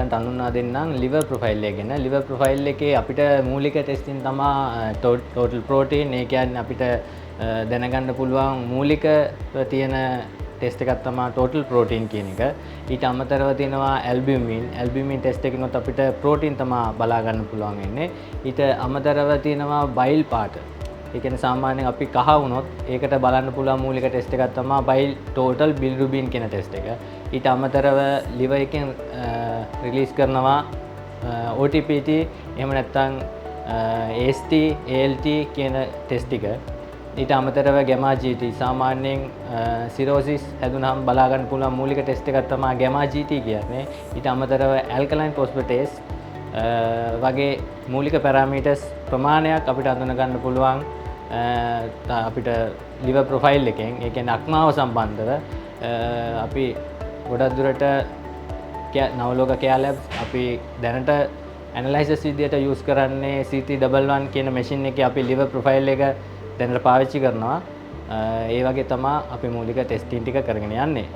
ඔයගලන්ට අඳුනා දෙන්නම් liver profile එක ගැන. liver profile එකේ අපිට මූලික ටෙස්ටින් තමයි total protein ඒ කියන්නේ අපිට දැනගන්න පුළුවන් මූලික තියෙන ටෙස්ට් එකක් තමයි total protein කියන එක. ඊට අමතරව තියෙනවා albumin. albumin ටෙස්ට් එකකිනුත් අපිට protein තමයි බලා ගන්න පුළුවන් වෙන්නේ. ඊට අමතරව තියෙනවා bile part. ඒ කියන්නේ සාමාන්‍යයෙන් අපි කහ වුණොත් ඒකට බලන්න පුළුවන් මූලික ටෙස්ට් එකක් තමයි bile total bilirubin කියන ටෙස්ට් එක. ඊට අමතරව liver එකෙන් රිලීස් කරනවා OTPT එහෙම නැත්නම් AST ALT කියන ටෙස්ට් ටික. ඊට අමතරව gamma GT සාමාන්‍යයෙන් සිරෝසිස් හැදුනහම බලා ගන්න පුළුවන් මූලික ටෙස්ට් එකක් තමයි gamma GT කියන්නේ. ඊට අමතරව alkaline phosphatase වගේ මූලික පැරාමීටර්ස් ප්‍රමාණයක් අපිට අඳුන ගන්න පුළුවන් අපිට liver profile එකෙන්. ඒ කියන්නේ අක්මාව සම්බන්ධව අපි ගොඩක් දුරට නවලෝක care labs අපි දැනට analysis විදියට use කරන්නේ CT11 කියන machine එකේ අපි liver profile එක දැනට පාවිච්චි කරනවා. ඒ වගේ තමයි අපි මූලික ටෙස්ටිං ටික කරගෙන යන්නේ.